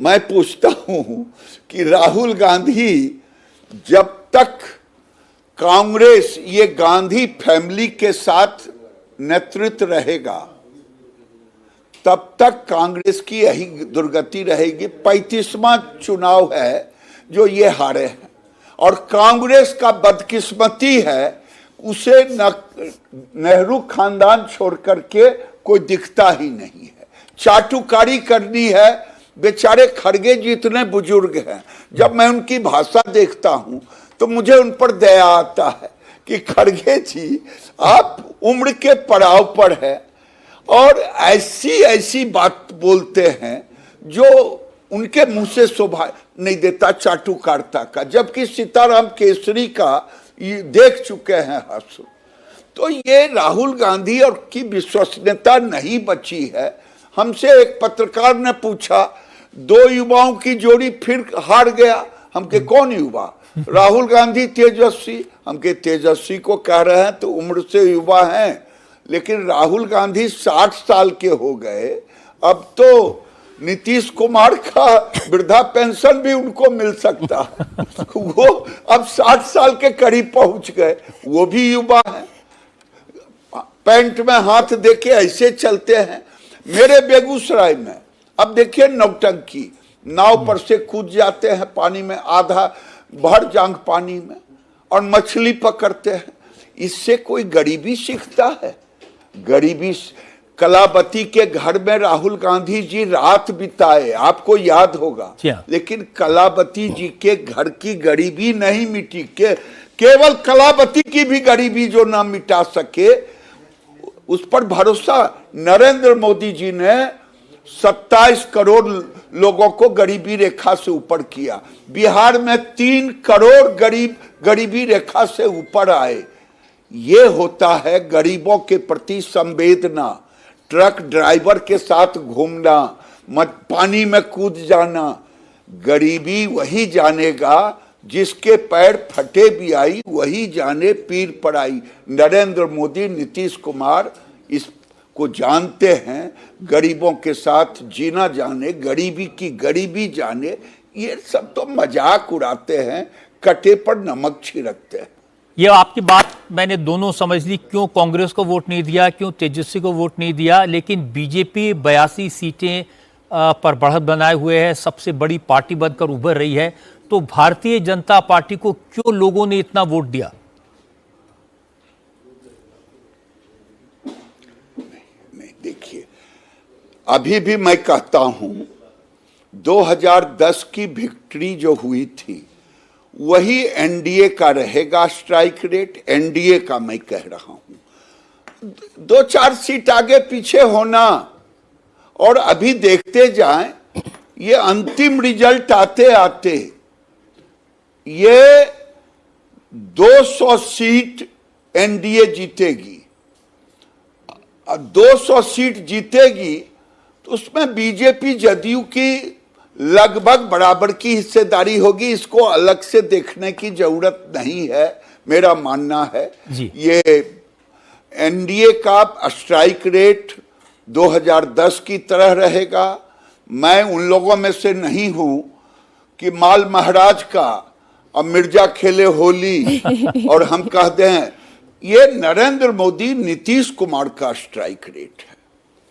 मैं पूछता हूं कि राहुल गांधी जब तक कांग्रेस ये गांधी फैमिली के साथ नेतृत्व रहेगा तब तक कांग्रेस की यही दुर्गति रहेगी। 35वां चुनाव है जो ये हारे हैं और कांग्रेस का बदकिस्मती है उसे नेहरू खानदान छोड़ करके कोई दिखता ही नहीं है। चाटुकारी करनी है। बेचारे खड़गे जी इतने बुजुर्ग हैं, जब मैं उनकी भाषा देखता हूं तो मुझे उन पर दया आता है कि खड़गे जी आप उम्र के पड़ाव पर है और ऐसी ऐसी बात बोलते हैं जो उनके मुंह से शोभा नहीं देता चाटुकारिता का, जबकि सीताराम केसरी का ये देख चुके हैं हर्ष। तो ये राहुल गांधी और की विश्वसनीयता नहीं बची है। हमसे एक पत्रकार ने पूछा, दो युवाओं की जोड़ी फिर हार गया। हम के कौन युवा? राहुल गांधी तेजस्वी। हम के तेजस्वी को कह रहे हैं तो उम्र से युवा हैं, लेकिन राहुल गांधी 60 साल के हो गए। अब तो नीतीश कुमार का वृद्धा पेंशन भी उनको मिल सकता है। वो अब 60 साल के करीब पहुंच गए, वो भी युवा हैं। पैंट में हाथ देके ऐसे चलते हैं। मेरे बेगूसराय में अब देखिए नौटंकी, नाव पर से कूद जाते हैं पानी में, आधा भर जांग पानी में, और मछली पकड़ते हैं। इससे कोई गरीबी सीखता है? गरीबी कलावती के घर में राहुल गांधी जी रात बिताए, आपको याद होगा। लेकिन कलावती जी के घर की गरीबी नहीं मिटी, केवल कलावती की भी गरीबी जो ना मिटा सके उस पर भरोसा नरेंद्र मोदी जी ने 27 करोड़ लोगों को गरीबी रेखा से ऊपर किया। बिहार में 3 करोड़ गरीब गरीबी रेखा से ऊपर आए। ये होता है गरीबों के प्रति संवेदना। ट्रक ड्राइवर के साथ घूमना, पानी में कूद जाना। गरीबी वही जानेगा जिसके पैर फटे भी आई, वही जाने पीर पड़ाई। नरेंद्र मोदी, नीतीश कुमार इसको जानते हैं। गरीबों के साथ जीना जाने, गरीबी की गरीबी जाने। ये सब तो मजाक उड़ाते हैं, कटे पर नमक छिड़कते हैं। ये आपकी बात मैंने दोनों समझ ली, क्यों कांग्रेस को वोट नहीं दिया, क्यों तेजस्वी को वोट नहीं दिया। लेकिन बीजेपी 82 सीटें पर बढ़त बनाए हुए है, सबसे बड़ी पार्टी बनकर उभर रही है। तो भारतीय जनता पार्टी को क्यों लोगों ने इतना वोट दिया? नहीं, देखिए, अभी भी मैं कहता हूं 2010 की विक्ट्री जो हुई थी वही एनडीए का रहेगा स्ट्राइक रेट। एनडीए का मैं कह रहा हूं। 2-4 सीट आगे पीछे होना और अभी देखते जाएं, ये अंतिम रिजल्ट आते आते ये 200 सीट एनडीए जीतेगी। 200 सीट जीतेगी तो उसमें बीजेपी जदयू की लगभग बराबर की हिस्सेदारी होगी। इसको अलग से देखने की जरूरत नहीं है, मेरा मानना है। ये एनडीए का स्ट्राइक रेट 2010 की तरह रहेगा। मैं उन लोगों में से नहीं हूं कि माल महाराज का अब मिर्जा खेले होली और हम कह दें। ये नरेंद्र मोदी, नीतीश कुमार का स्ट्राइक रेट है।